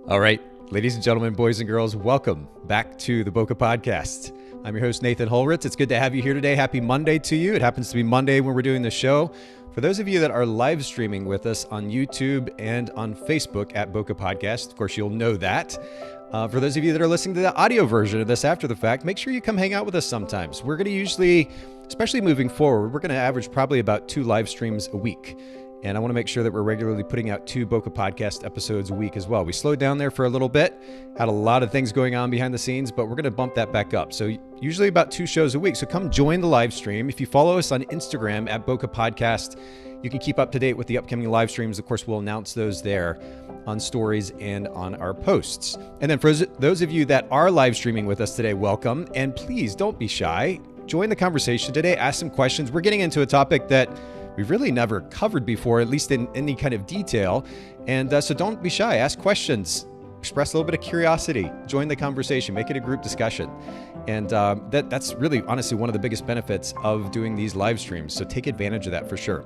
All right, ladies and gentlemen, boys and girls, welcome back to the Boca Podcast. I'm your host, Nathan Holritz. It's good to have you here today. Happy Monday to you. It happens to be Monday when we're doing the show. For those of you that are live streaming with us on YouTube and on Facebook at Boca Podcast, of course, you'll know that. For those of you that are listening to the audio version of this after the fact, make sure you come hang out with us sometimes. We're going to usually, especially moving forward, we're going to average probably about 2 live streams a week. And I want to make sure that we're regularly putting out 2 Boca Podcast episodes a week as well. We slowed down there for a little bit, had a lot of things going on behind the scenes, but we're going to bump that back up. So usually about 2 shows a week. So come join the live stream. If you follow us on Instagram at Boca Podcast, you can keep up to date with the upcoming live streams. Of course, we'll announce those there on stories and on our posts. And then for those of you that are live streaming with us today, welcome. And please don't be shy. Join the conversation today. Ask some questions. We're getting into a topic that we've really never covered before, at least in any kind of detail. And so don't be shy. Ask questions. Express a little bit of curiosity. Join the conversation. Make it a group discussion. And that's really, honestly, one of the biggest benefits of doing these live streams. So take advantage of that for sure.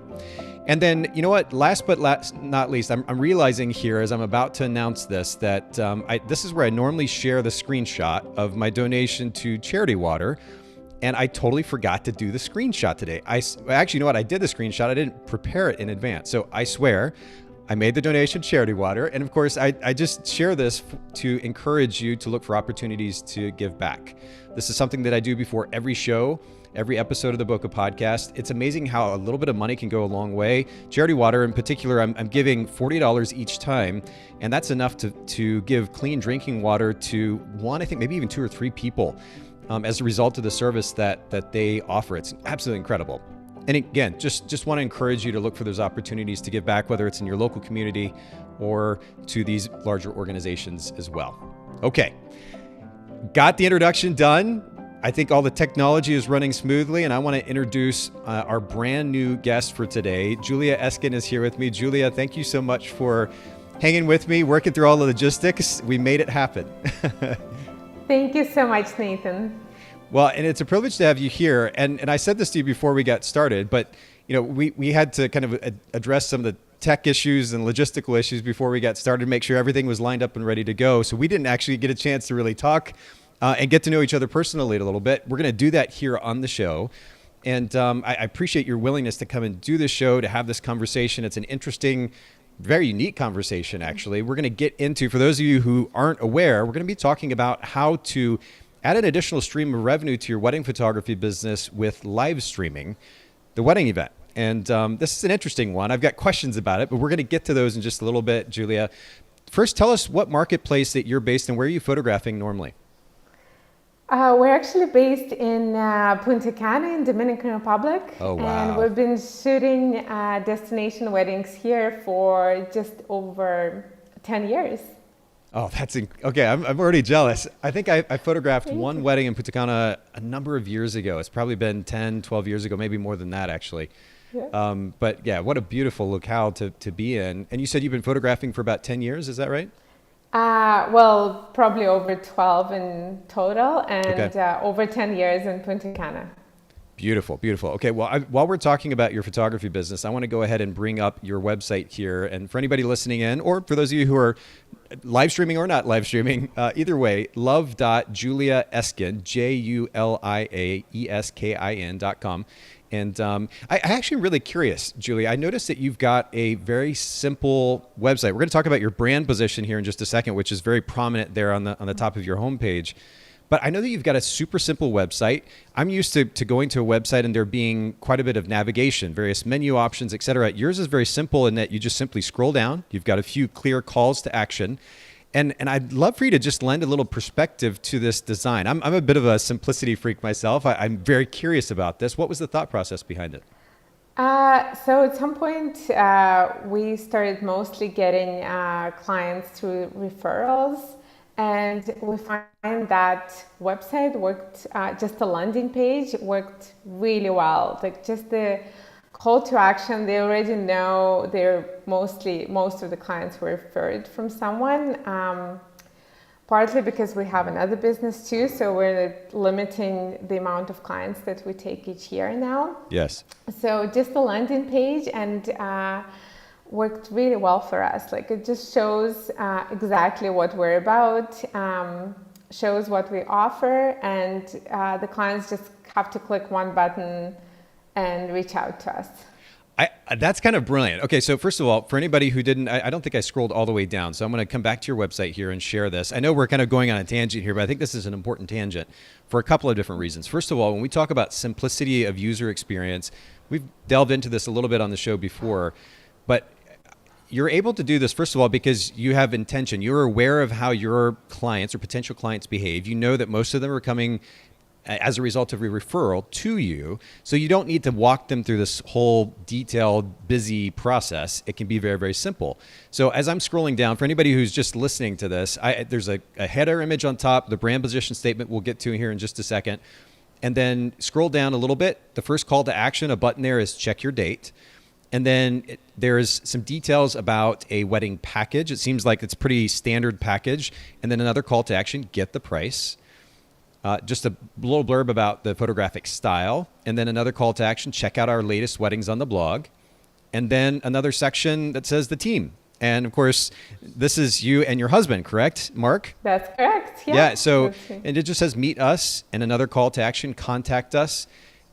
And then, you know what? Last but not least, I'm realizing here as I'm about to announce this that this is where I normally share the screenshot of my donation to Charity Water. And I totally forgot to do the screenshot today. Actually, you know what? I did the screenshot. I didn't prepare it in advance. So I swear I made the donation to Charity Water. And of course, I just share this to encourage you to look for opportunities to give back. This is something that I do before every show, every episode of the Boca Podcast. It's amazing how a little bit of money can go a long way. Charity Water in particular, I'm giving $40 each time. And that's enough to give clean drinking water to one, I think maybe even 2 or 3 people. As a result of the service that they offer. It's absolutely incredible. And again, just want to encourage you to look for those opportunities to give back, whether it's in your local community or to these larger organizations as well. Okay, got the introduction done. I think all the technology is running smoothly, and I want to introduce our brand new guest for today. Julia Eskin is here with me. Julia, thank you so much for hanging with me, working through all the logistics. We made it happen. Thank you so much, Nathan. Well, and it's a privilege to have you here. And I said this to you before we got started, but you know, we had to kind of address some of the tech issues and logistical issues before we got started, make sure everything was lined up and ready to go. So we didn't actually get a chance to really talk and get to know each other personally a little bit. We're going to do that here on the show. And I appreciate your willingness to come and do this show, to have this conversation. It's an interesting, very unique conversation, actually. We're going to get into, for those of you who aren't aware, we're going to be talking about how to add an additional stream of revenue to your wedding photography business with live streaming the wedding event. And this is an interesting one. I've got questions about it, but we're going to get to those in just a little bit, Julia. First, tell us what marketplace that you're based in. Where are you photographing normally? We're actually based in Punta Cana in Dominican Republic. Oh, wow. And we've been shooting destination weddings here for just over 10 years. Oh, okay. I'm already jealous. I think I photographed one wedding in Punta Cana a number of years ago. It's probably been 10, 12 years ago, maybe more than that, actually. Yeah. But yeah, what a beautiful locale to be in. And you said you've been photographing for about 10 years. Is that right? Well, probably over 12 in total, and okay. Over 10 years in Punta Cana. Beautiful, beautiful. Okay, well, while we're talking about your photography business, I want to go ahead and bring up your website here. And for anybody listening in, or for those of you who are live streaming or not live streaming, either way, love.juliaeskin, JuliaEskin.com. And I actually am really curious, Julia. I noticed that you've got a very simple website. We're going to talk about your brand position here in just a second, which is very prominent there on the top of your homepage. But I know that you've got a super simple website. I'm used to going to a website and there being quite a bit of navigation, various menu options, et cetera. Yours is very simple in that you just simply scroll down. You've got a few clear calls to action. And I'd love for you to just lend a little perspective to this design. I'm a bit of a simplicity freak myself. I'm very curious about this. What was the thought process behind it? So at some point, we started mostly getting clients through referrals. And we find that website worked, just the landing page worked really well. Like just the call to action, they already know most of the clients were referred from someone. Partly because we have another business too, so we're limiting the amount of clients that we take each year now. Yes. So just the landing page, and worked really well for us. Like it just shows exactly what we're about, shows what we offer, and the clients just have to click one button and reach out to us. That's kind of brilliant. Okay, so first of all, for anybody who didn't, I don't think I scrolled all the way down, so I'm going to come back to your website here and share this. I know we're kind of going on a tangent here, but I think this is an important tangent for a couple of different reasons. First of all, when we talk about simplicity of user experience, we've delved into this a little bit on the show before, but you're able to do this, first of all, because you have intention. You're aware of how your clients or potential clients behave. You know that most of them are coming as a result of a referral to you. So you don't need to walk them through this whole detailed, busy process. It can be very, very simple. So as I'm scrolling down, for anybody who's just listening to this, there's a header image on top, the brand position statement we'll get to here in just a second. And then scroll down a little bit. The first call to action, a button there is check your date. And then there's some details about a wedding package. It seems like it's pretty standard package. And then another call to action, get the price. Just a little blurb about the photographic style, and then another call to action, check out our latest weddings on the blog, and then another section that says the team. And of course, this is you and your husband, correct, Mark? That's correct. Yeah. So, and it just says meet us, and another call to action, contact us,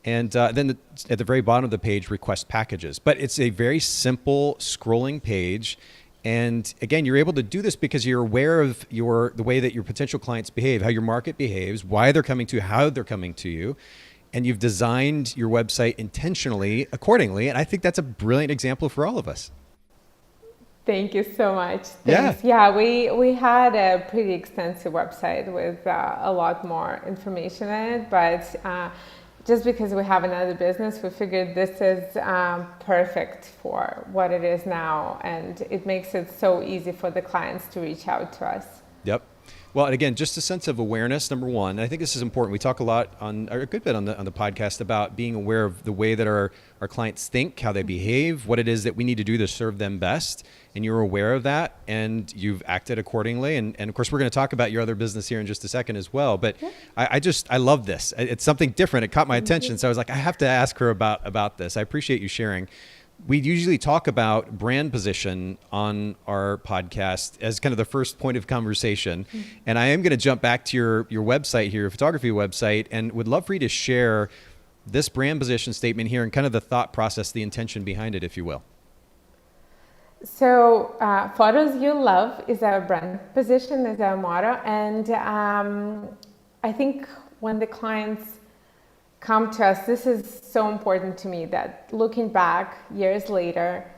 and then at the very bottom of the page, request packages. But it's a very simple scrolling page. And again, you're able to do this because you're aware of the way that your potential clients behave, how your market behaves, why they're coming to you, how they're coming to you. And you've designed your website intentionally, accordingly. And I think that's a brilliant example for all of us. Thank you so much. Thanks. Yeah, we had a pretty extensive website with a lot more information in it, but just because we have another business, we figured this is perfect for what it is now, and it makes it so easy for the clients to reach out to us. Yep. Well, and again, just a sense of awareness, number one. I think this is important. We talk a lot a good bit on the podcast about being aware of the way that our clients think, how they behave, what it is that we need to do to serve them best. And you're aware of that, and you've acted accordingly. And of course, we're going to talk about your other business here in just a second as well. But yeah. I love this. It's something different. It caught my attention. So I was like, I have to ask her about this. I appreciate you sharing. We usually talk about brand position on our podcast as kind of the first point of conversation. Mm-hmm. And I am going to jump back to your website here, your photography website, and would love for you to share this brand position statement here and kind of the thought process, the intention behind it, if you will. So photos you love is our brand position, is our motto. And I think when the clients come to us, this is so important to me that looking back years later,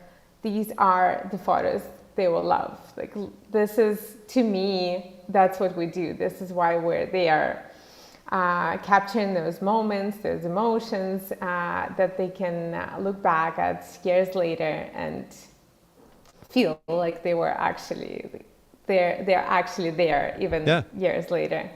these are the photos they will love. Like this is, to me, that's what we do. This is why we're there, capturing those moments, those emotions that they can look back at years later and feel like they were actually they're actually there even years later.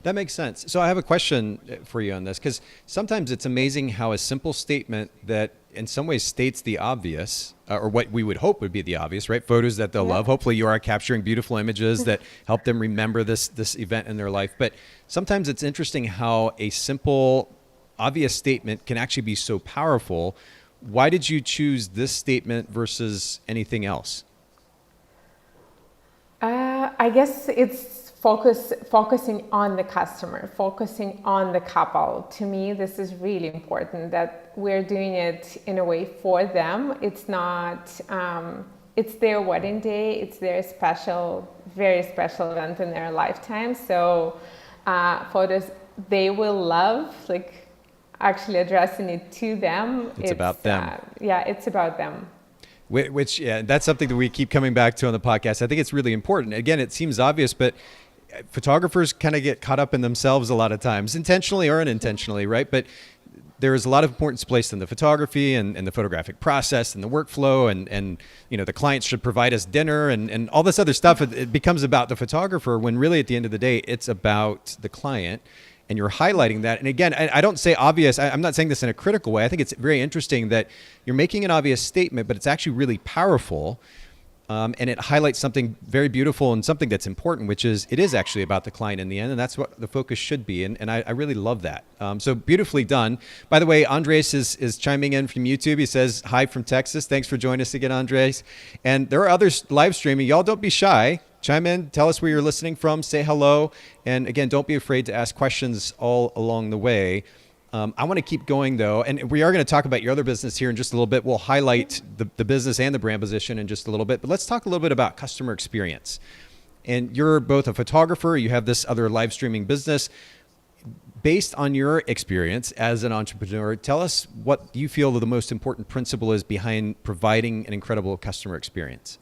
That makes sense. So I have a question for you on this, because sometimes it's amazing how a simple statement that in some ways states the obvious, or what we would hope would be the obvious, right? Photos that they'll love. Hopefully you are capturing beautiful images that help them remember this event in their life. But sometimes it's interesting how a simple, obvious statement can actually be so powerful. Why did you choose this statement versus anything else? I guess it's focusing on the customer, focusing on the couple. To me, this is really important that we're doing it in a way for them. It's not, it's their wedding day. It's their very special event in their lifetime. So photos they will love, like actually addressing it to them. It's about them. It's about them. Which that's something that we keep coming back to on the podcast. I think it's really important. Again, it seems obvious, but photographers kind of get caught up in themselves a lot of times, intentionally or unintentionally, right? But there is a lot of importance placed in the photography and the photographic process and the workflow, and the clients should provide us dinner and all this other stuff. It becomes about the photographer when really at the end of the day, it's about the client. And you're highlighting that. And again, I don't say obvious. I'm not saying this in a critical way. I think it's very interesting that you're making an obvious statement, but it's actually really powerful. And it highlights something very beautiful and something that's important, which is it is actually about the client in the end, and that's what the focus should be. And I really love that. So beautifully done. By the way, Andres is chiming in from YouTube. He says, hi from Texas. Thanks for joining us again, Andres. And there are others live streaming. Y'all don't be shy. Chime in, tell us where you're listening from, say hello. And again, don't be afraid to ask questions all along the way. I want to keep going though, and we are going to talk about your other business here in just a little bit. We'll highlight the business and the brand position in just a little bit, but let's talk a little bit about customer experience. And you're both a photographer, you have this other live streaming business. Based on your experience as an entrepreneur, tell us what you feel the most important principle is behind providing an incredible customer experience.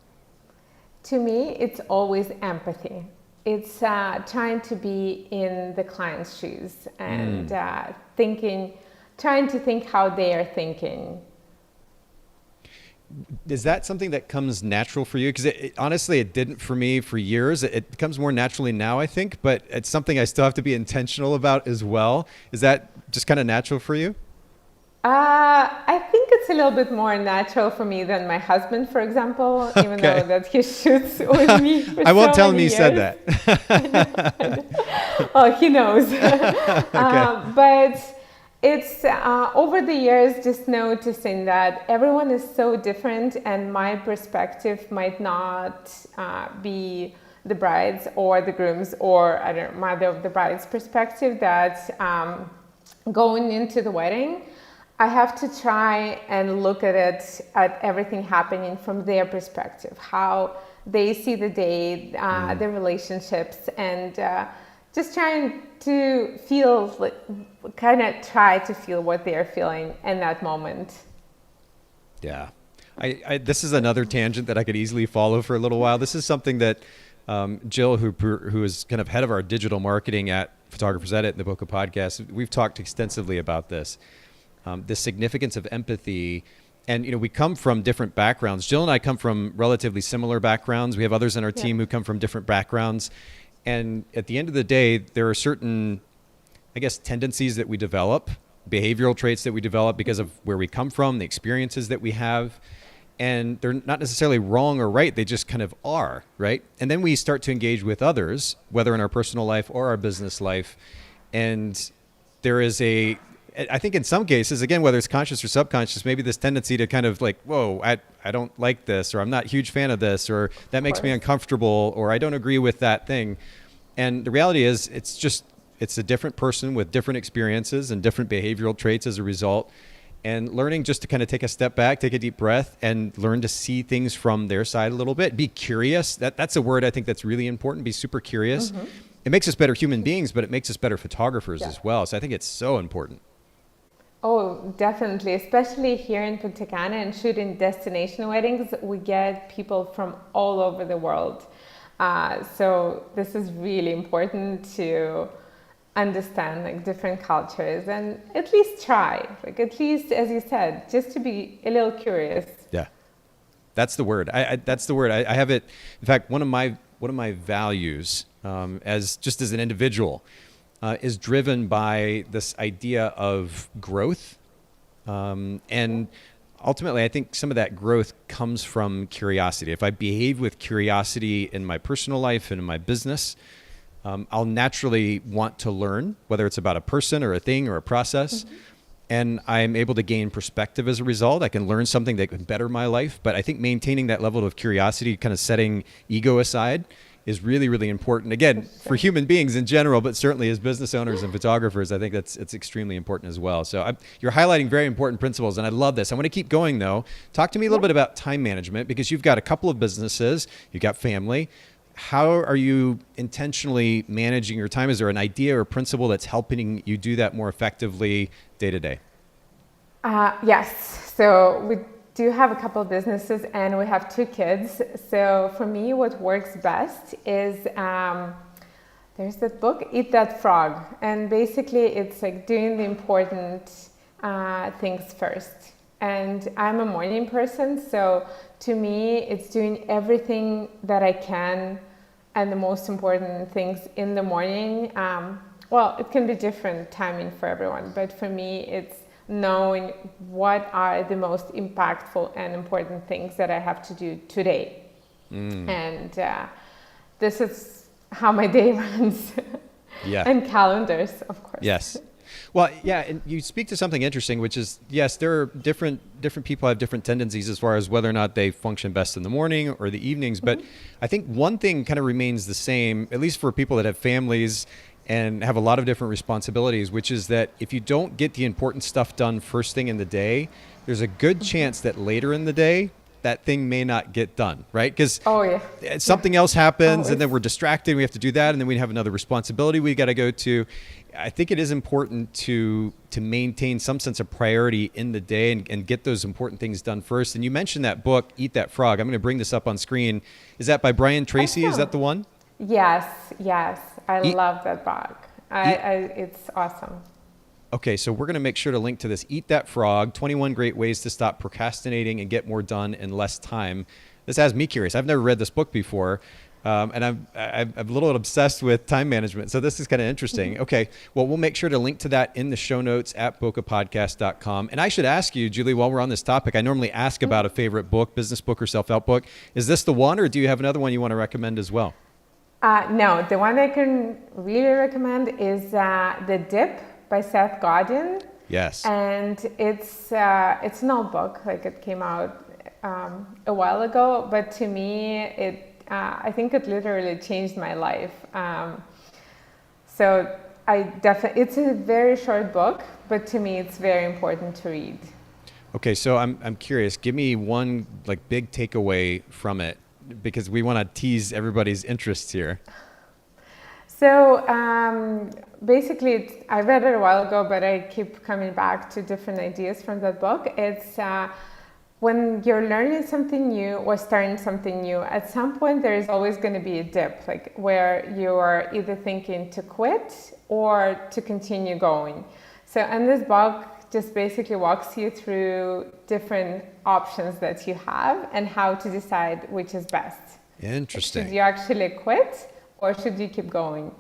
To me, it's always empathy. It's trying to be in the client's shoes and trying to think how they are thinking. Is that something that comes natural for you? Because honestly, it didn't for me for years. It becomes more naturally now, I think, but it's something I still have to be intentional about as well. Is that just kind of natural for you? I think it's a little bit more natural for me than my husband, for example, even though that he shoots with me for I won't so tell him many you years. said that. Oh, he knows. Okay. But it's over the years just noticing that everyone is so different and my perspective might not be the bride's or the groom's or I don't know, mother of the bride's perspective that going into the wedding, I have to try and look at it, at everything happening from their perspective, how they see the day, their relationships, and just trying to feel, try to feel what they're feeling in that moment. Yeah. This is another tangent that I could easily follow for a little while. This is something that Jill, who is kind of head of our digital marketing at Photographers Edit and the Boca Podcast, we've talked extensively about this. The significance of empathy. And, we come from different backgrounds. Jill and I come from relatively similar backgrounds. We have others in our team who come from different backgrounds. And at the end of the day, there are certain, I guess, tendencies that we develop, behavioral traits that we develop because of where we come from, the experiences that we have. And they're not necessarily wrong or right. They just kind of are, right? And then we start to engage with others, whether in our personal life or our business life. And there is I think in some cases, again, whether it's conscious or subconscious, maybe this tendency to kind of like, whoa, I don't like this, or I'm not a huge fan of this, or that makes me uncomfortable, or I don't agree with that thing. And the reality is it's a different person with different experiences and different behavioral traits as a result. And learning just to kind of take a step back, take a deep breath, and learn to see things from their side a little bit. Be curious. That's a word I think that's really important. Be super curious. Mm-hmm. It makes us better human beings, but it makes us better photographers as well. So I think it's so important. Oh, definitely. Especially here in Punta Cana and shooting destination weddings, we get people from all over the world. So this is really important to understand different cultures and at least try, at least, as you said, just to be a little curious. Yeah, that's the word. That's the word. I have it. In fact, one of my values as an individual is driven by this idea of growth. And ultimately, I think some of that growth comes from curiosity. If I behave with curiosity in my personal life and in my business, I'll naturally want to learn, whether it's about a person or a thing or a process. Mm-hmm. And I'm able to gain perspective as a result. I can learn something that can better my life. But I think maintaining that level of curiosity, kind of setting ego aside, is really, really important. Again, for human beings in general, but certainly as business owners and photographers, I think it's extremely important as well. So you're highlighting very important principles, and I love this. I want to keep going, though. Talk to me a little bit about time management, because you've got a couple of businesses, you've got family. How are you intentionally managing your time? Is there an idea or principle that's helping you do that more effectively day to day? Yes. So we do have a couple of businesses and we have 2 kids. So for me, what works best is there's that book, Eat That Frog. And basically it's like doing the important things first. And I'm a morning person. So to me, it's doing everything that I can and the most important things in the morning. Well, it can be different timing for everyone, but for me, it's knowing what are the most impactful and important things that I have to do today. And this is how my day runs. Yeah. And calendars, of course. Yes. Well, yeah, and you speak to something interesting, which is, yes, there are different people have different tendencies as far as whether or not they function best in the morning or the evenings. But I think one thing kind of remains the same, at least for people that have families and have a lot of different responsibilities, which is that if you don't get the important stuff done first thing in the day, there's a good chance that later in the day, that thing may not get done, right? Because something else happens and then we're distracted. We have to do that. And then we have another responsibility we got to go to. I think it is important to maintain some sense of priority in the day and get those important things done first. And you mentioned that book, Eat That Frog. I'm going to bring this up on screen. Is that by Brian Tracy? Is that the one? Yes. I love that book. It's awesome. Okay, so we're going to make sure to link to this. Eat That Frog, 21 Great Ways to Stop Procrastinating and Get More Done in Less Time. This has me curious. I've never read this book before, and I'm a little obsessed with time management, so this is kind of interesting. Okay, well, we'll make sure to link to that in the show notes at bokehpodcast.com. And I should ask you, Julie, while we're on this topic, I normally ask about a favorite book, business book or self-help book. Is this the one, or do you have another one you want to recommend as well? No, the one I can really recommend is The Dip by Seth Godin. Yes. And it's an old book, like it came out a while ago, but to me, I think it literally changed my life. So it's a very short book, but to me, it's very important to read. Okay, so I'm curious. Give me one like big takeaway from it, because we want to tease everybody's interests here. So basically, I read it a while ago, but I keep coming back to different ideas from that book. It's when you're learning something new or starting something new, at some point there is always going to be a dip, like where you are either thinking to quit or to continue going. So, and this book just basically walks you through different options that you have and how to decide which is best. Interesting. Should you actually quit? Or should you keep going?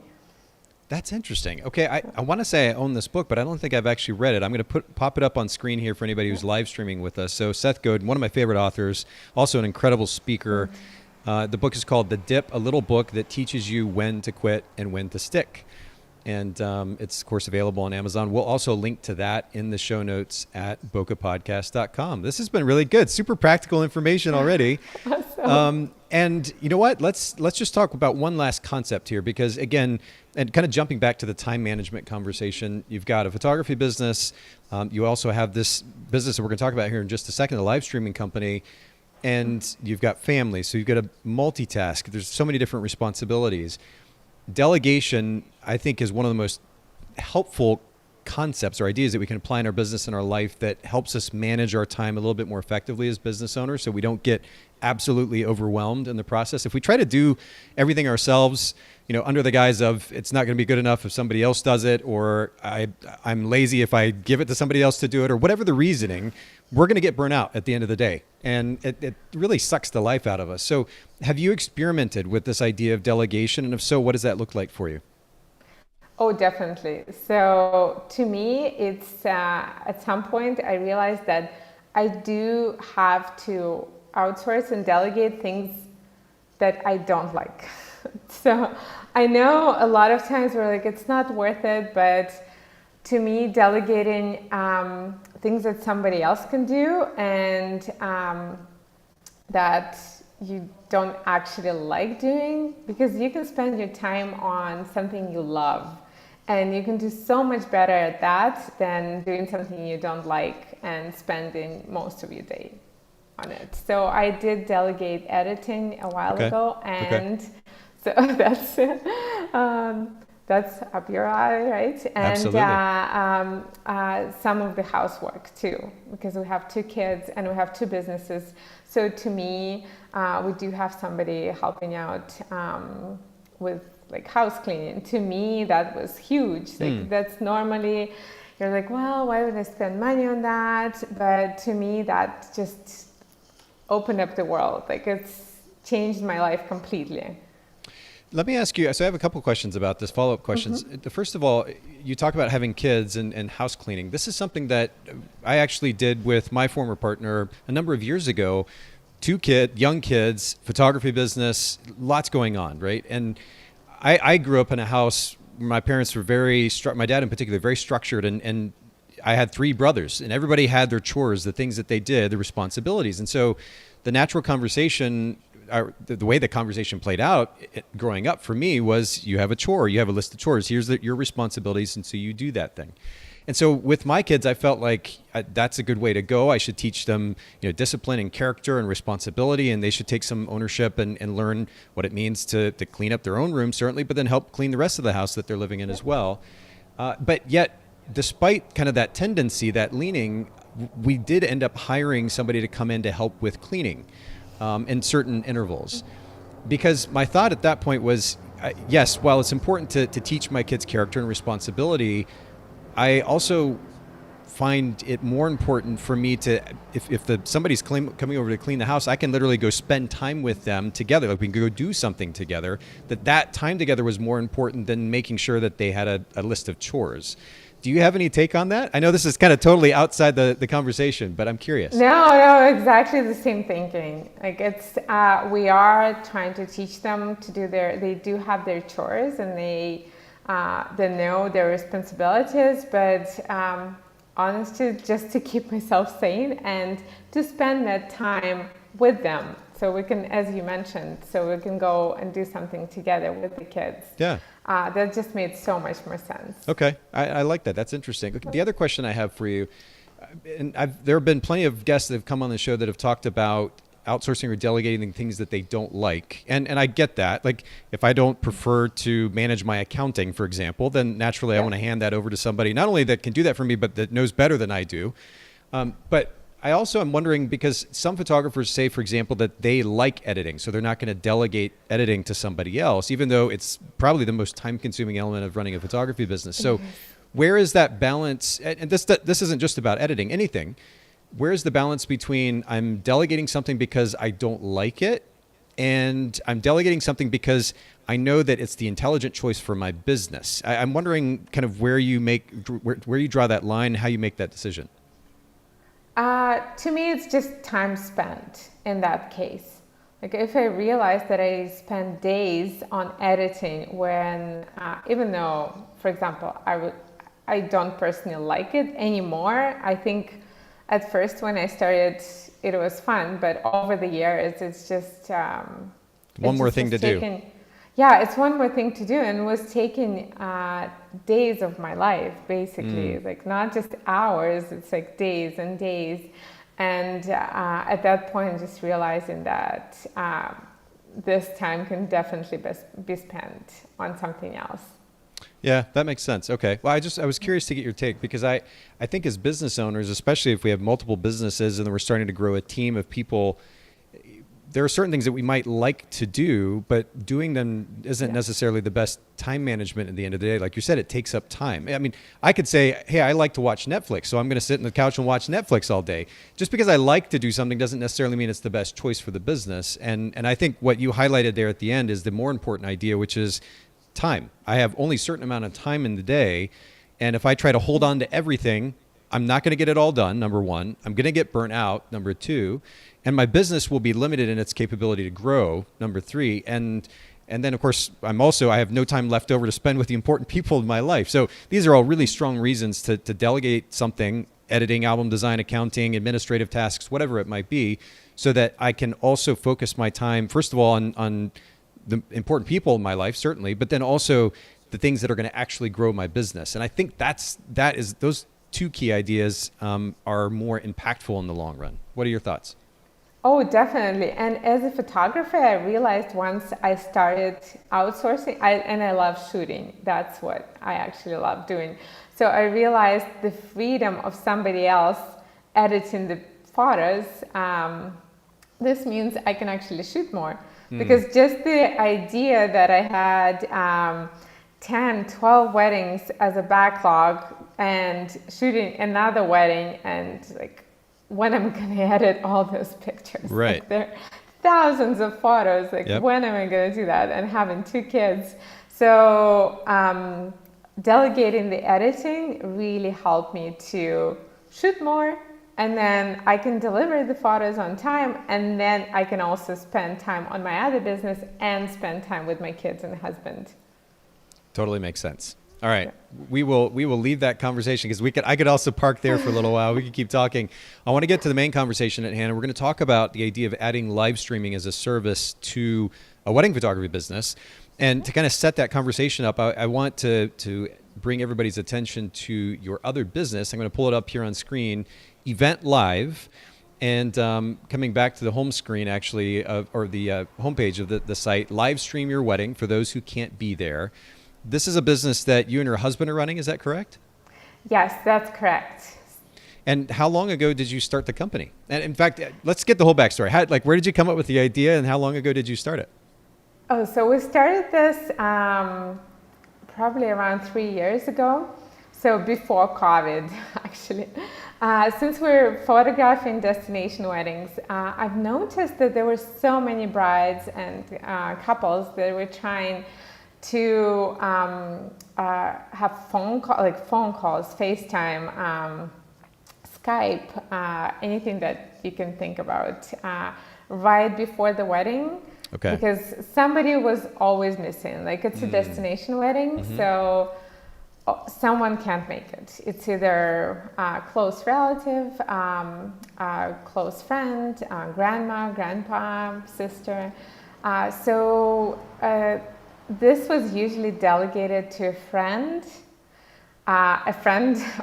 That's interesting. Okay, I want to say I own this book, but I don't think I've actually read it. I'm going to pop it up on screen here for anybody who's live streaming with us. So Seth Godin, one of my favorite authors, also an incredible speaker. The book is called The Dip, a little book that teaches you when to quit and when to stick. And it's, of course, available on Amazon. We'll also link to that in the show notes at bokehpodcast.com. This has been really good. Super practical information already. Awesome. And you know what? Let's just talk about one last concept here, because again, and kind of jumping back to the time management conversation, you've got a photography business. You also have this business that we're going to talk about here in just a second, a live streaming company, and you've got family. So you've got to multitask. There's so many different responsibilities. Delegation, I think, is one of the most helpful concepts or ideas that we can apply in our business and our life that helps us manage our time a little bit more effectively as business owners, so we don't get absolutely overwhelmed in the process. If we try to do everything ourselves, under the guise of it's not going to be good enough if somebody else does it, or I'm lazy if I give it to somebody else to do it, or whatever the reasoning, we're going to get burnt out at the end of the day. And it really sucks the life out of us. So have you experimented with this idea of delegation? And if so, what does that look like for you? Oh, definitely. So to me, it's at some point I realized that I do have to outsource and delegate things that I don't like. So I know a lot of times we're like, it's not worth it, but to me, delegating things that somebody else can do and that you don't actually like doing, because you can spend your time on something you love, and you can do so much better at that than doing something you don't like and spending most of your day on it. So I did delegate editing a while ago, and so that's up your alley, right? And some of the housework too, because we have 2 kids and we have 2 businesses. So to me, we do have somebody helping out with like house cleaning. To me, that was huge. Like that's normally, you're like, well, why would I spend money on that? But to me, that just opened up the world. Like it's changed my life completely. Let me ask you, so I have a couple questions about this, follow-up questions. First of all, you talk about having kids and house cleaning. This is something that I actually did with my former partner a number of years ago. young kids, photography business, lots going on, right? And I grew up in a house where my parents were my dad in particular, very structured, and I had 3 brothers, and everybody had their chores, the things that they did, the responsibilities. And so the natural conversation, the way the conversation played out growing up for me was, you have a chore, you have a list of chores, here's your responsibilities, and so you do that thing. And so with my kids, I felt like that's a good way to go. I should teach them, discipline and character and responsibility, and they should take some ownership and learn what it means to clean up their own room, certainly, but then help clean the rest of the house that they're living in as well. But yet, despite kind of that tendency, that leaning, we did end up hiring somebody to come in to help with cleaning in certain intervals. Because my thought at that point was, yes, while it's important to teach my kids character and responsibility, I also find it more important for me to, if somebody's coming over to clean the house, I can literally go spend time with them together. Like, we can go do something together. That time together was more important than making sure that they had a list of chores. Do you have any take on that? I know this is kind of totally outside the conversation, but I'm curious. No, exactly the same thinking. Like, we are trying to teach them to they do have their chores, and they know their responsibilities, but honestly, just to keep myself sane and to spend that time with them. So we can, as you mentioned, so we can go and do something together with the kids. Yeah. That just made so much more sense. Okay. I like that. That's interesting. The other question I have for you, and there have been plenty of guests that have come on the show that have talked about outsourcing or delegating things that they don't like. And I get that. Like, if I don't prefer to manage my accounting, for example, then naturally I want to hand that over to somebody, not only that can do that for me, but that knows better than I do. But I also am wondering, because some photographers say, for example, that they like editing, so they're not going to delegate editing to somebody else, even though it's probably the most time-consuming element of running a photography business. So where is that balance? And this isn't just about editing, anything. Where's the balance between I'm delegating something because I don't like it, and I'm delegating something because I know that it's the intelligent choice for my business? I'm wondering kind of where you draw that line, how you make that decision. To me, it's just time spent in that case. Like, if I realize that I spend days on editing when, even though, for example, I don't personally like it anymore. I think at first when I started, it was fun, but over the years, it's just one more thing to do. Yeah, it's one more thing to do, and it was taking days of my life, basically. Like, not just hours, it's like days and days. And at that point, just realizing that this time can definitely be spent on something else. Yeah, that makes sense. Okay. Well, I was curious to get your take, because I think as business owners, especially if we have multiple businesses and then we're starting to grow a team of people, there are certain things that we might like to do, but doing them isn't necessarily the best time management at the end of the day. Like you said, it takes up time. I mean, I could say, hey, I like to watch Netflix, so I'm going to sit on the couch and watch Netflix all day. Just because I like to do something doesn't necessarily mean it's the best choice for the business. And I think what you highlighted there at the end is the more important idea, which is time. I have only a certain amount of time in the day, and if I try to hold on to everything, I'm not going to get it all done, number one. I'm going to get burnt out, number two. And my business will be limited in its capability to grow, number three. And then, of course, I have no time left over to spend with the important people in my life. So these are all really strong reasons to delegate something, editing, album design, accounting, administrative tasks, whatever it might be, so that I can also focus my time, first of all, on the important people in my life, certainly, but then also the things that are going to actually grow my business. And I think those two key ideas are more impactful in the long run. What are your thoughts? Oh, definitely. And as a photographer, I realized once I started outsourcing, I love shooting. That's what I actually love doing. So I realized the freedom of somebody else editing the photos. This means I can actually shoot more. Because just the idea that I had 10, 12 weddings as a backlog and shooting another wedding, and like, when I'm going to edit all those pictures? Right. Like, there are thousands of photos. Like, when am I going to do that? And having 2 kids. So delegating the editing really helped me to shoot more and then I can deliver the photos on time, and then I can also spend time on my other business and spend time with my kids and husband. Totally makes sense. All right, we will leave that conversation because I could also park there for a little while. We could keep talking. I want to get to the main conversation at hand. We're going to talk about the idea of adding live streaming as a service to a wedding photography business, and to kind of set that conversation up. I want to bring everybody's attention to your other business. I'm going to pull it up here on screen, Event Live, and coming back to the home screen actually, or the homepage of the site, live stream your wedding for those who can't be there. This is a business that you and your husband are running, is that correct? Yes, that's correct. And how long ago did you start the company? And in fact, let's get the whole backstory. Where did you come up with the idea, and how long ago did you start it? Oh, so we started this probably around 3 years ago. So before COVID, actually. Since we're photographing destination weddings, I've noticed that there were so many brides and couples that were trying to have phone calls, FaceTime, Skype, anything that you can think about, right before the wedding. Okay. Because somebody was always missing. Like, it's a destination wedding, so someone can't make it. It's either a close relative, a close friend, grandma, grandpa, sister. This was usually delegated to a friend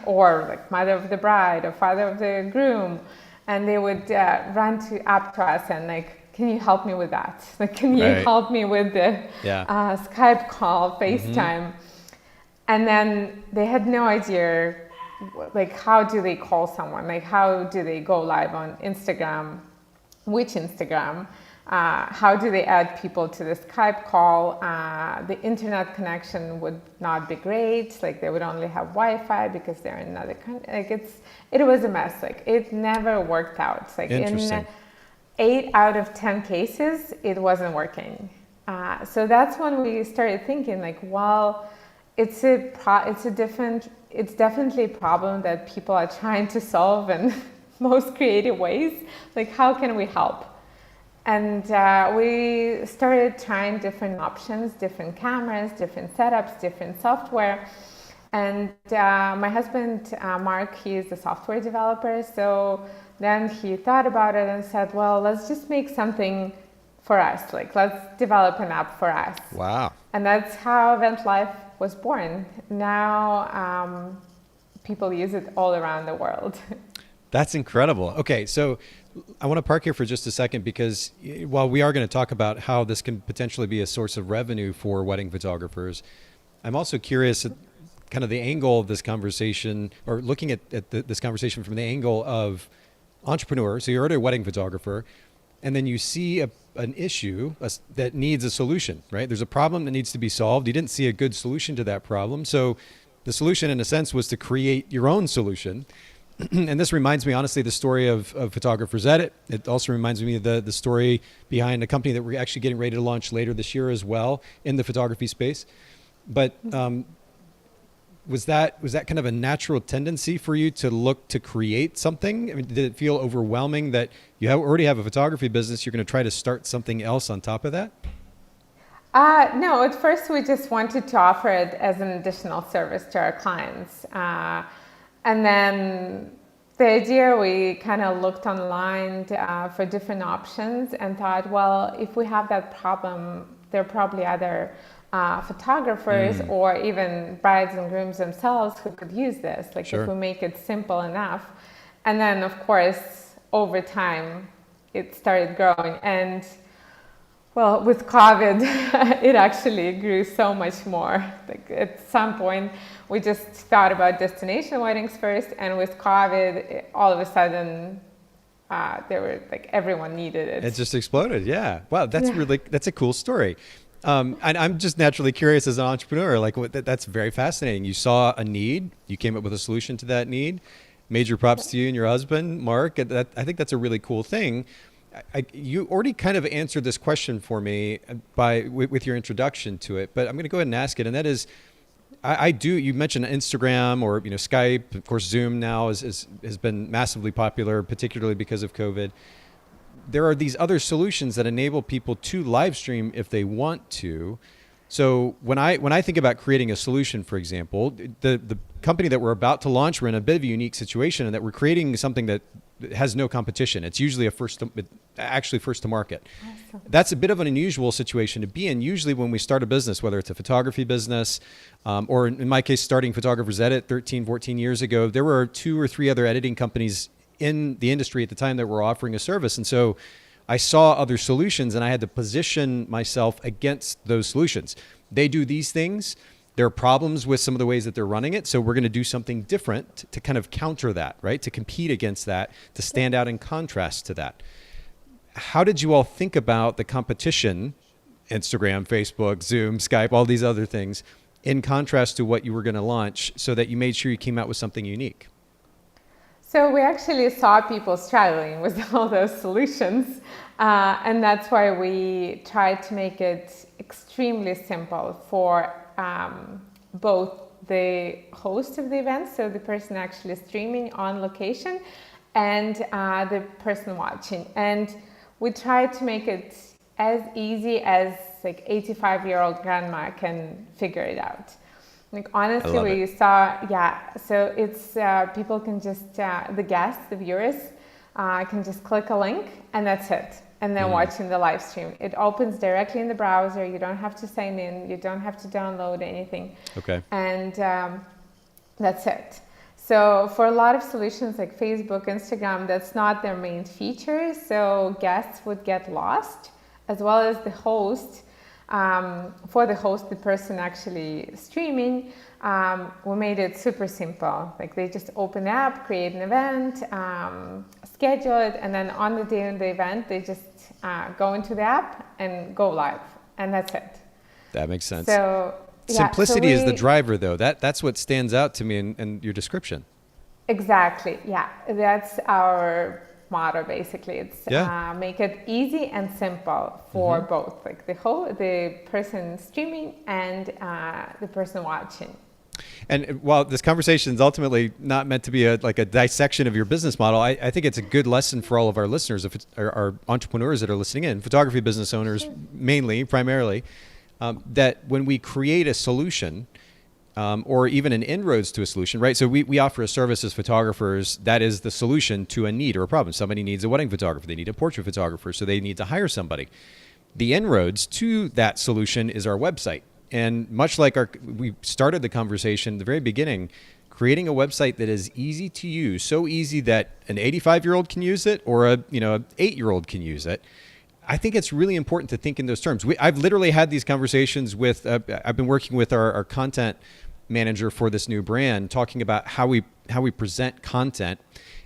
or like mother of the bride or father of the groom, and they would run up to us and like, can you help me with that? Like, can you help me with the Skype call, FaceTime? And then they had no idea, like, how do they call someone? Like, how do they go live on Instagram? Which Instagram? How do they add people to the Skype call? The internet connection would not be great. Like, they would only have Wi-Fi because they're in another country. Like, it was a mess. Like, it never worked out. Like, in 8 out of 10 cases, it wasn't working. So that's when we started thinking, like, well, it's definitely a problem that people are trying to solve in most creative ways. Like, how can we help? And we started trying different options, different cameras, different setups, different software. And my husband, Mark, he is a software developer. So then he thought about it and said, well, let's just make something for us. Like, let's develop an app for us. Wow. And that's how Event Live was born. Now people use it all around the world. That's incredible. Okay, so I want to park here for just a second, because while we are going to talk about how this can potentially be a source of revenue for wedding photographers, I'm also curious at kind of the angle of this conversation, or looking at this conversation from the angle of entrepreneur. So you're already a wedding photographer, and then you see an issue that needs a solution, right? There's a problem that needs to be solved. You didn't see a good solution to that problem. So the solution, in a sense, was to create your own solution. And this reminds me, honestly, the story of Photographer's Edit. It also reminds me of the story behind a company that we're actually getting ready to launch later this year as well in the photography space. But was that kind of a natural tendency for you to look to create something? I mean, did it feel overwhelming that you already have a photography business, you're going to try to start something else on top of that? No, at first we just wanted to offer it as an additional service to our clients. And then the idea, we kind of looked online for different options and thought, well, if we have that problem, there are probably other photographers or even brides and grooms themselves who could use this. Like, if we make it simple enough. And then, of course, over time, it started growing. And well, with COVID, it actually grew so much more. Like, at some point, we just thought about destination weddings first, and with COVID, all of a sudden, they were like, everyone needed it. It just exploded. Yeah. Wow. That's a cool story. And I'm just naturally curious as an entrepreneur, like, that's very fascinating. You saw a need, you came up with a solution to that need. Major props to you and your husband, Mark. I think that's a really cool thing. You already kind of answered this question for me with your introduction to it, but I'm going to go ahead and ask it. And that is, I do. You mentioned Instagram or Skype. Of course, Zoom now has been massively popular, particularly because of COVID. There are these other solutions that enable people to live stream if they want to. So when I think about creating a solution, for example, the company that we're about to launch, we're in a bit of a unique situation in that we're creating something that has no competition. It's usually first to market. Awesome. That's a bit of an unusual situation to be in. Usually when we start a business, whether it's a photography business, or in my case, starting Photographers Edit 13, 14 years ago, there were 2 or 3 other editing companies in the industry at the time that were offering a service. And so I saw other solutions and I had to position myself against those solutions. They do these things. There are problems with some of the ways that they're running it. So we're going to do something different to kind of counter that, right? To compete against that, to stand out in contrast to that. How did you all think about the competition, Instagram, Facebook, Zoom, Skype, all these other things, in contrast to what you were going to launch so that you made sure you came out with something unique? So we actually saw people struggling with all those solutions, and that's why we tried to make it extremely simple for both the host of the event, so the person actually streaming on location, and the person watching. And we tried to make it as easy as like 85-year-old grandma can figure it out. Like honestly, we saw, so it's people can just, the guests, the viewers can just click a link and that's it. And then watching the live stream. It opens directly in the browser. You don't have to sign in. You don't have to download anything. Okay. And that's it. So for a lot of solutions like Facebook, Instagram, that's not their main feature. So guests would get lost, as well as the host. For the host, the person actually streaming, we made it super simple. Like they just open the app, create an event, schedule it, and then on the day of the event, they just go into the app and go live, and that's it. That makes sense. So simplicity is the driver, though. That's what stands out to me in your description. Exactly. Yeah, that's our motto basically. It's make it easy and simple for both, like the person streaming and the person watching. And while this conversation is ultimately not meant to be a dissection of your business model, I think it's a good lesson for all of our listeners, if it's our entrepreneurs that are listening in, photography business owners primarily, that when we create a solution, or even an inroads to a solution, right? So we offer a service as photographers that is the solution to a need or a problem. Somebody needs a wedding photographer. They need a portrait photographer, so they need to hire somebody. The inroads to that solution is our website. And much like we started the conversation at the very beginning, creating a website that is easy to use, so easy that an 85-year-old can use it or a 8-year-old can use it. I think it's really important to think in those terms. I've literally had these conversations with, I've been working with our content manager for this new brand, talking about how we present content.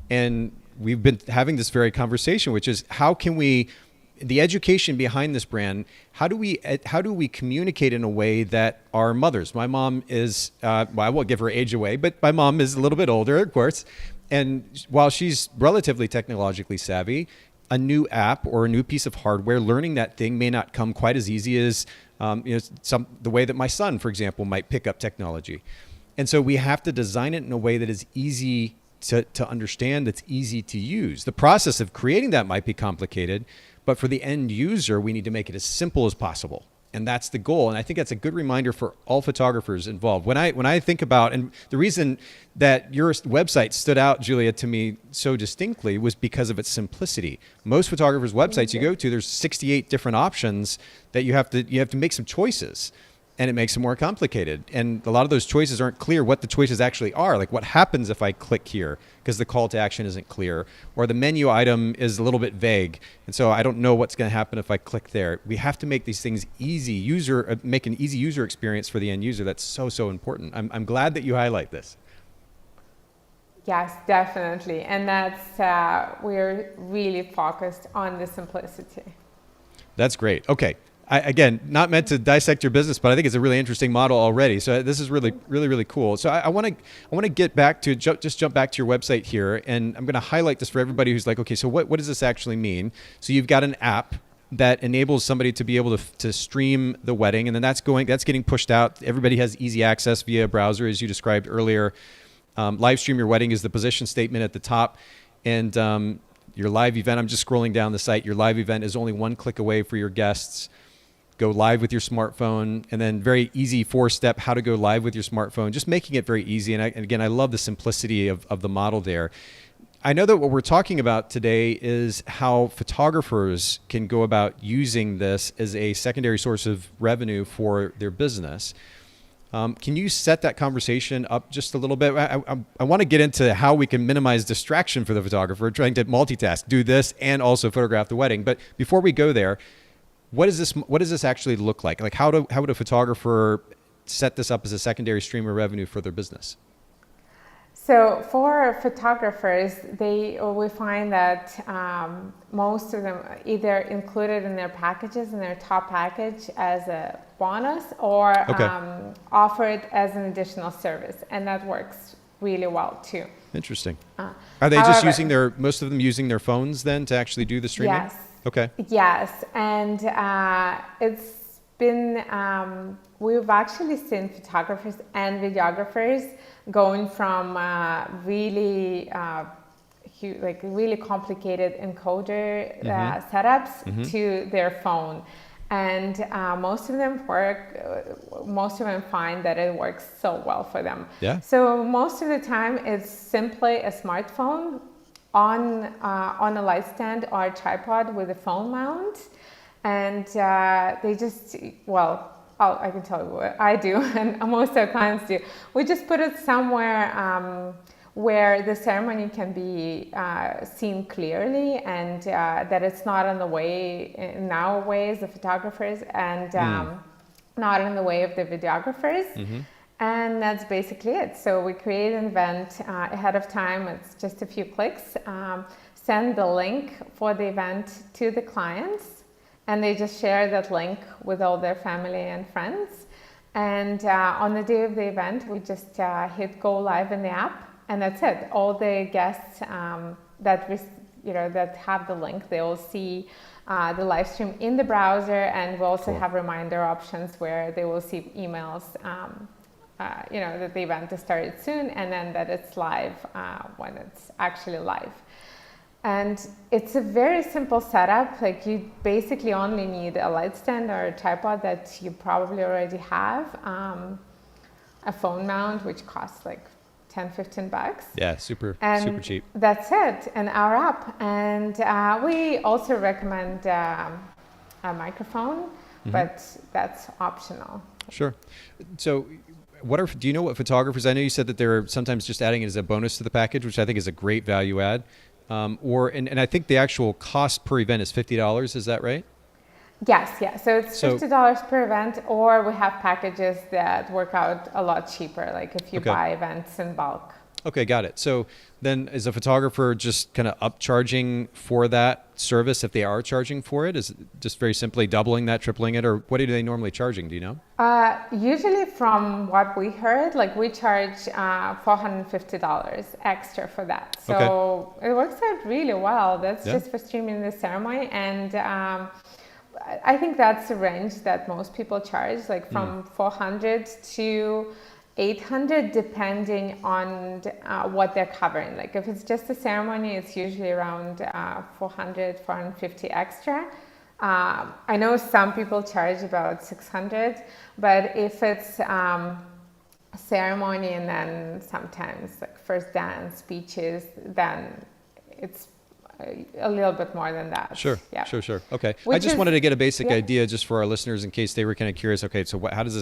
And we've been having this very conversation, which is how can we, the education behind this brand, how do we communicate in a way that our mothers, my mom is, I won't give her age away, but my mom is a little bit older, of course. And while she's relatively technologically savvy, a new app or a new piece of hardware, learning that thing may not come quite as easy as the way that my son, for example, might pick up technology. And so we have to design it in a way that is easy to understand, that's easy to use. The process of creating that might be complicated, but for the end user, we need to make it as simple as possible. And that's the goal. And I think that's a good reminder for all photographers involved. When I think about, and the reason that your website stood out, Julia, to me so distinctly was because of its simplicity. Most photographers' websites you go to, there's 68 different options that you have to make some choices. And it makes it more complicated. And a lot of those choices aren't clear what the choices actually are. Like what happens if I click here because the call to action isn't clear, or the menu item is a little bit vague. And so I don't know what's going to happen if I click there. We have to make these things easy, make an easy user experience for the end user. That's so important. I'm glad that you highlight this. Yes, definitely. And that's, we're really focused on the simplicity. That's great. Okay. Again, not meant to dissect your business, but I think it's a really interesting model already. So this is really cool. So I want to get back to jump back to your website here, and I'm going to highlight this for everybody who's like, okay, so what does this actually mean? So you've got an app that enables somebody to be able to stream the wedding, and then that's getting pushed out. Everybody has easy access via a browser, as you described earlier. Live stream your wedding is the position statement at the top, and your live event. I'm just scrolling down the site. Your live event is only one click away for your guests. Go live with your smartphone, and then very easy 4-step how to go live with your smartphone, just making it very easy. And again, I love the simplicity of the model there. I know that what we're talking about today is how photographers can go about using this as a secondary source of revenue for their business. Can you set that conversation up just a little bit? I want to get into how we can minimize distraction for the photographer, trying to multitask, do this and also photograph the wedding. But before we go there, what does this actually look like? Like how would a photographer set this up as a secondary stream of revenue for their business? So for photographers, we find that most of them either included in their packages, in their top package as a bonus, or offer it as an additional service, and that works really well too. Interesting. Are they just most of them using their phones then to actually do the streaming? Yes. Okay. Yes, and it's been, we've actually seen photographers and videographers going from really complicated encoder setups to their phone. And most of them find that it works so well for them. Yeah. So most of the time it's simply a smartphone on a light stand or a tripod with a phone mount, and they just, I can tell you what I do, and most of our clients do. We just put it somewhere where the ceremony can be seen clearly, and that it's not in the way, in our ways, the photographers, and not in the way of the videographers. Mm-hmm. And that's basically it. So we create an event ahead of time. It's just a few clicks. Send the link for the event to the clients, and they just share that link with all their family and friends. And on the day of the event, we just hit go live in the app, and that's it. All the guests that have the link, they will see the live stream in the browser, and we also have reminder options where they will see emails. That the event has started soon, and then that it's live when it's actually live. And it's a very simple setup. Like, you basically only need a light stand or a tripod that you probably already have, a phone mount, which costs like $10-15. Yeah, super cheap. That's it, and our app. And we also recommend a microphone, but that's optional. Sure. So do you know what photographers, I know you said that they're sometimes just adding it as a bonus to the package, which I think is a great value add. And I think the actual cost per event is $50. Is that right? Yes. Yeah. So it's $50 per event, or we have packages that work out a lot cheaper, like if you buy events in bulk. Okay, got it. So then is a photographer just kind of upcharging for that service if they are charging for it? Is it just very simply doubling that, tripling it, or what are they normally charging? Do you know? Usually from what we heard, like we charge $450 extra for that. So it works out really well. That's just for streaming the ceremony. And I think that's a range that most people charge, like from $400 to $800, depending on what they're covering. Like if it's just a ceremony, it's usually around $400, $450 extra. I know some people charge about $600, but if it's a ceremony and then sometimes like first dance, speeches, then it's a little bit more than that. Sure. Okay. I just wanted to get a basic idea just for our listeners in case they were kind of curious. Okay, so what does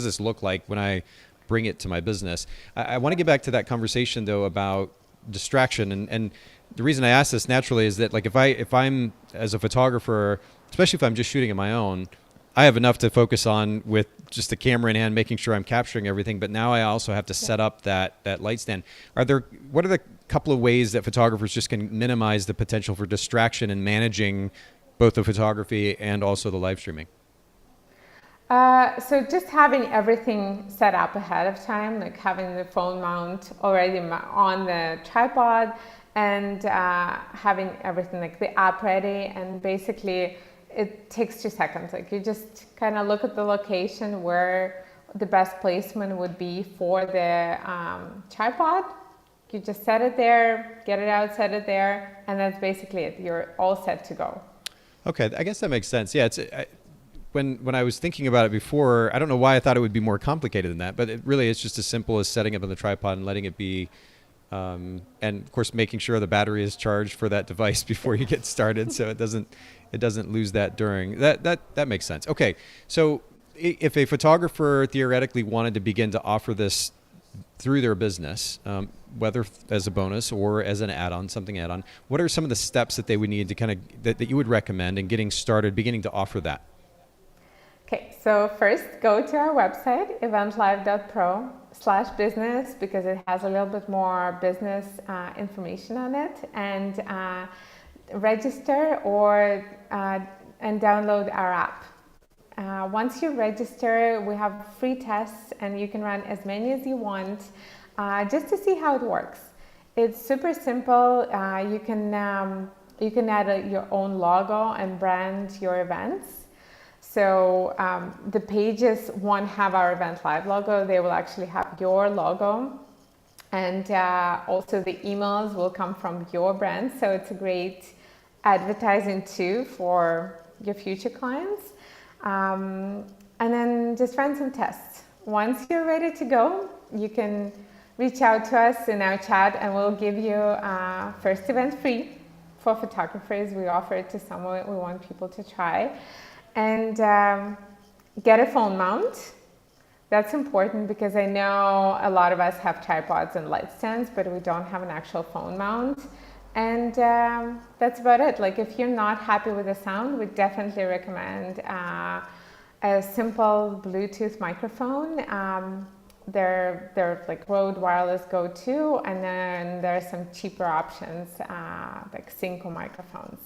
this look like when I bring it to my business? I want to get back to that conversation though about distraction, and the reason I ask this naturally is that like if I'm as a photographer, especially if I'm just shooting on my own, I have enough to focus on with just the camera in hand, making sure I'm capturing everything. But now I also have to set up that light stand. What are the couple of ways that photographers just can minimize the potential for distraction in managing both the photography and also the live streaming? So just having everything set up ahead of time, like having the phone mount already on the tripod, and having everything like the app ready, and basically it takes 2 seconds. Like you just kind of look at the location where the best placement would be for the tripod. You just set it there, get it out, set it there, and that's basically it. You're all set to go. Okay, I guess that makes sense. Yeah, when I was thinking about it before, I don't know why I thought it would be more complicated than that, but it's just as simple as setting up on the tripod and letting it be, and of course making sure the battery is charged for that device before you get started, so it doesn't lose that during. That makes sense. Okay, so if a photographer theoretically wanted to begin to offer this through their business, whether as a bonus or as an add-on, what are some of the steps that they would need to that you would recommend in getting started, beginning to offer that? Okay, so first go to our website, eventlive.pro/business, because it has a little bit more business information on it, and register and download our app. Once you register, we have free tests and you can run as many as you want just to see how it works. It's super simple. You can add your own logo and brand your events. So the pages won't have our Event Live logo. They will actually have your logo. And also the emails will come from your brand. So it's a great advertising too for your future clients. And then just run some tests. Once you're ready to go, you can reach out to us in our chat and we'll give you first event free for photographers. We offer it to someone we want people to try. And get a phone mount. That's important because I know a lot of us have tripods and light stands, but we don't have an actual phone mount. And that's about it. Like if you're not happy with the sound, we definitely recommend a simple Bluetooth microphone. They're like Rode wireless go-to, and then there are some cheaper options like Synco microphones.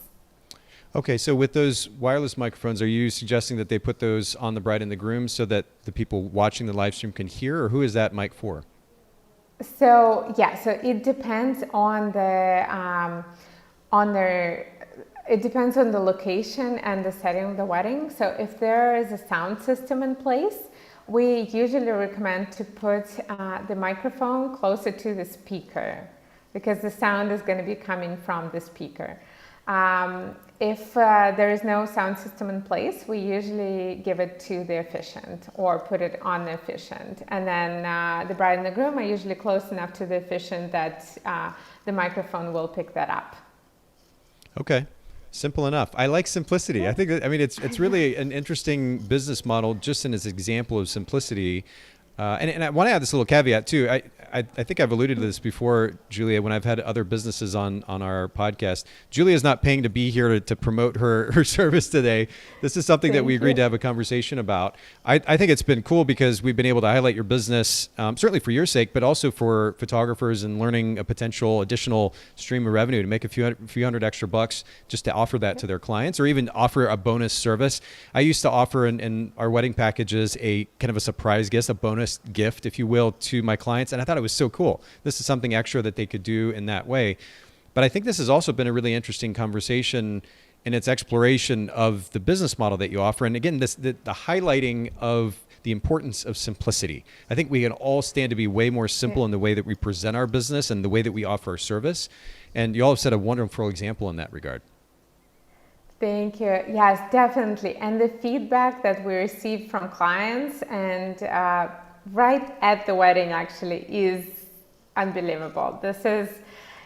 Okay, so with those wireless microphones, are you suggesting that they put those on the bride and the groom so that the people watching the live stream can hear, or who is that mic for? So it depends on it depends on the location and the setting of the wedding. So if there is a sound system in place, we usually recommend to put the microphone closer to the speaker because the sound is going to be coming from the speaker. If there is no sound system in place, we usually give it to the officiant or put it on the officiant. And then the bride and the groom are usually close enough to the officiant that the microphone will pick that up. Okay. Simple enough. I like simplicity. Yeah. It's really an interesting business model just in its example of simplicity. And I want to add this little caveat too. I think I've alluded to this before, Julia, when I've had other businesses on our podcast. Julia is not paying to be here to promote her service today. This is something that we agreed to have a conversation about. I think it's been cool because we've been able to highlight your business, certainly for your sake, but also for photographers and learning a potential additional stream of revenue to make a few hundred extra bucks just to offer that to their clients or even offer a bonus service. I used to offer in our wedding packages a kind of a surprise guest, a bonus gift, if you will, to my clients. And I thought it was so cool. This is something extra that they could do in that way. But I think this has also been a really interesting conversation in its exploration of the business model that you offer. And again, the highlighting of the importance of simplicity. I think we can all stand to be way more simple in the way that we present our business and the way that we offer our service. And you all have set a wonderful example in that regard. Thank you. Yes, definitely. And the feedback that we receive from clients and right at the wedding actually is unbelievable. This is,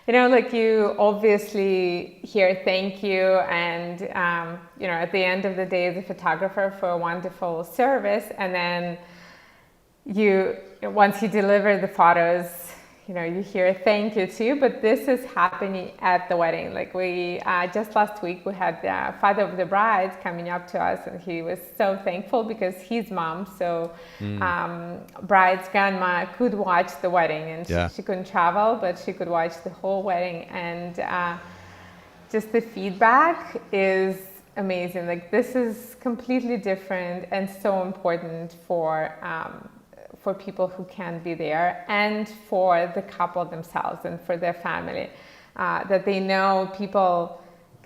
like you obviously hear thank you and, at the end of the day, the photographer for a wonderful service. And then once you deliver the photos, you hear thank you too, but this is happening at the wedding. Like we, just last week, we had the father of the bride coming up to us and he was so thankful because his mom, bride's grandma could watch the wedding and she couldn't travel, but she could watch the whole wedding. And just the feedback is amazing. Like this is completely different and so important for people who can't be there and for the couple themselves and for their family, that they know people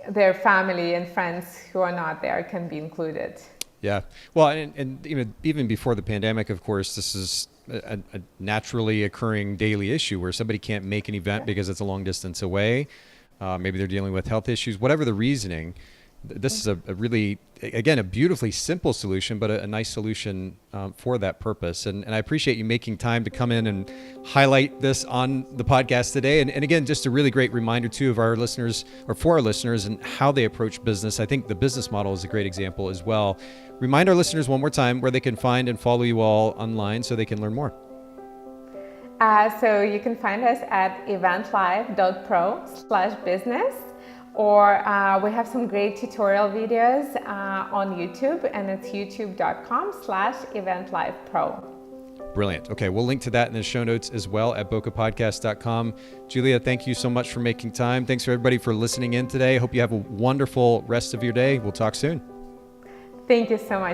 their family and friends who are not there can be included. Yeah. Well, and even before the pandemic, of course, this is a naturally occurring daily issue where somebody can't make an event because it's a long distance away. Maybe they're dealing with health issues, whatever the reasoning. This is a really, again, a beautifully simple solution, but a nice solution for that purpose. And I appreciate you making time to come in and highlight this on the podcast today. And again, just a really great reminder too of our listeners, or for our listeners, and how they approach business. I think the business model is a great example as well. Remind our listeners one more time where they can find and follow you all online so they can learn more. So you can find us at eventlive.pro/business. Or we have some great tutorial videos on YouTube, and it's youtube.com/eventlivepro. Brilliant. Okay, we'll link to that in the show notes as well at bokehpodcast.com. Julia, thank you so much for making time. Thanks for everybody for listening in today. Hope you have a wonderful rest of your day. We'll talk soon. Thank you so much.